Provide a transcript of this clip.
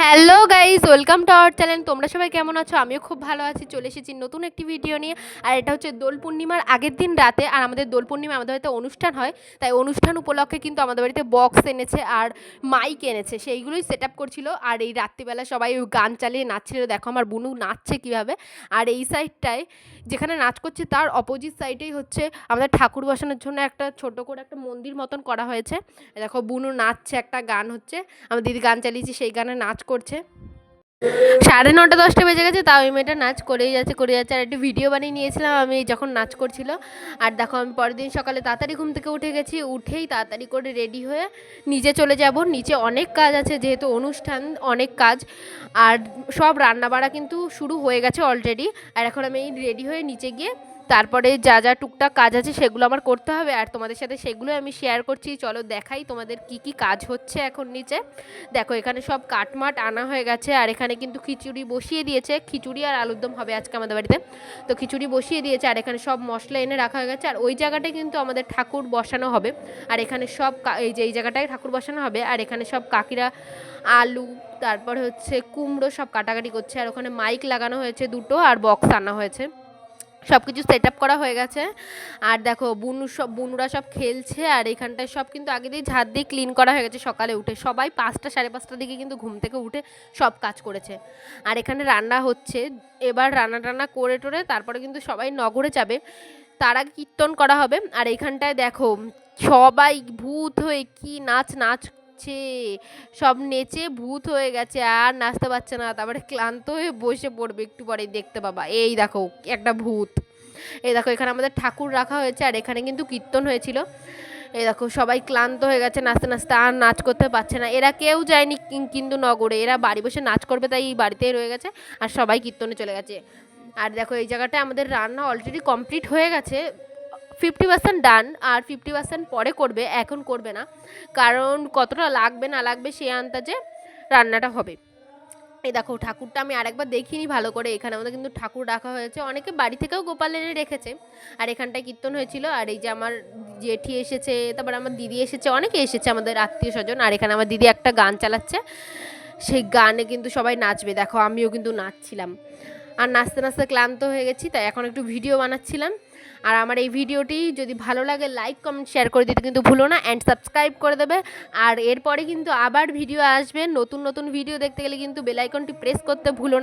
Hello guys, welcome to our channel. তোমরা সবাই কেমন আছো? আমিও খুব ভালো আছি। চলে এসেছি নতুন একটি ভিডিও নিয়ে। আর এটা হচ্ছে দোল পূর্ণিমার আগের দিন রাতে। আর আমাদের দোল পূর্ণিমা আমাদের বাড়িতে অনুষ্ঠান হয়, তাই অনুষ্ঠান উপলক্ষে কিন্তু আমাদের বাড়িতে বক্স এনেছে আর মাইক এনেছে, সেইগুলোই সেট আপ করছিল। আর এই রাত্রিবেলা সবাই গান চালিয়ে নাচছিল। দেখো আমার বুনু নাচছে কীভাবে। আর এই সাইডটায় যেখানে নাচ করছে তার অপোজিট সাইডেই হচ্ছে আমাদের ঠাকুর বসানোর জন্য একটা ছোট করে একটা মন্দির মতন করা হয়েছে। দেখো বুনু নাচছে, একটা গান হচ্ছে, আমার দিদি গান চালিয়েছে, সেই গানে নাচ করছে। 9:30-10টা বেজে গেছে, তাও এই মেয়েটা নাচ করেই যাচ্ছে। আর একটু ভিডিও বানিয়ে নিয়েছিলাম আমি যখন নাচ করছিল। আর দেখো আমি পরের দিন সকালে তাড়াতাড়ি ঘুম থেকে উঠে গেছি। উঠেই তাড়াতাড়ি করে রেডি হয়ে নিচে চলে যাব। নিচে অনেক কাজ আছে, যেহেতু অনুষ্ঠান অনেক কাজ। আর সব রান্নাবাড়া কিন্তু শুরু হয়ে গেছে অলরেডি। আর এখন আমি রেডি হয়ে নিচে গিয়ে তারপরে যা যা টুকটাক কাজ আছে সেগুলো আমার করতে হবে, আর তোমাদের সাথে সেগুলো আমি শেয়ার করছি। চলো দেখাই তোমাদের কি কি কাজ হচ্ছে এখন নিচে। দেখো এখানে সব কাটমাট আনা হয়ে গেছে। আর এখানে কিন্তু খিচুড়ি বসিয়ে দিয়েছে, খিচুড়ি আর আলুর দম হবে আজকে আমাদের বাড়িতে। তো খিচুড়ি বসিয়ে দিয়েছে, আর এখানে সব মশলা এনে রাখা হয়ে গেছে। আর ওই জায়গাটায় কিন্তু আমাদের ঠাকুর বসানো হবে। আর এখানে সব এই জায়গাটায় ঠাকুর বসানো হবে। আর এখানে সব কাকিরা আলু, তারপর হচ্ছে কুমড়ো সব কাটাকাটি করছে। আর ওখানে মাইক লাগানো হয়েছে দুটো, আর বক্স আনা হয়েছে। সব কিছু সেট আপ করা হয়ে গেছে। আর দেখো বুনুরা সব খেলছে। আর এখানটায় সব কিন্তু আগে দিয়ে ঝাড় দিয়ে ক্লিন করা হয়ে গেছে সকালে উঠে। সবাই 5টা 5:30টার দিকে কিন্তু ঘুম থেকে উঠে সব কাজ করেছে। আর এখানে রান্না হচ্ছে, এবার রান্না টান্না করে টোরে তারপরে কিন্তু সবাই নগরে যাবে, তার আগে কীর্তন করা হবে। আর এখানটায় দেখো সবাই ভূত হয়ে কি নাচছে, সব নেচে ভূত হয়ে গেছে, আর নাচতে পারছে না। তারপরে ক্লান্ত হয়ে বসে পড়বে, একটু পরেই দেখতে পাবা। এই দেখো একটা ভূত। এই দেখো এখানে আমাদের ঠাকুর রাখা হয়েছে, আর এখানে কিন্তু কীর্তন হয়েছিল। এই দেখো সবাই ক্লান্ত হয়ে গেছে নাচতে নাচতে, আর নাচ করতে পারছে না। এরা কেউ যায়নি কিন্তু নগরে, এরা বাড়ি বসে নাচ করবে, তাই বাড়িতেই রয়ে গেছে। আর সবাই কীর্তনে চলে গেছে। আর দেখো এই জায়গাটায় আমাদের রান্না অলরেডি কমপ্লিট হয়ে গেছে, 50% ডান। আর 50% পরে করবে, এখন করবে না, কারণ কতটা লাগবে না লাগবে সেই আন্দাজে রান্নাটা হবে। এই দেখো ঠাকুরটা আমি আরেকবার দেখিনি ভালো করে। এখানে আমাদের কিন্তু ঠাকুর রাখা হয়েছে, অনেকে বাড়ি থেকেও গোপাল এনে রেখেছে। আর এখানটায় কীর্তন হয়েছিল। আর এই যে আমার জেঠি এসেছে, তারপর আমার দিদি এসেছে, অনেকে এসেছে আমাদের আত্মীয় স্বজন। আর এখানে আমার দিদি একটা গান চালাচ্ছে, সেই গানে কিন্তু সবাই নাচবে। দেখো আমিও কিন্তু নাচছিলাম। আর নাচতে নাচতে ক্লান্ত হয়ে গেছি, তাই এখন একটু ভিডিও বানাচ্ছিলাম। আর আমার এই ভিডিওটি যদি ভালো লাগে লাইক কমেন্ট শেয়ার করে দিতে কিন্তু ভুলো না, অ্যান্ড সাবস্ক্রাইব করে দেবে। আর এরপরে কিন্তু আবার ভিডিও আসবে, নতুন নতুন ভিডিও দেখতে গেলে কিন্তু বেল আইকনটি প্রেস করতে ভুলো না।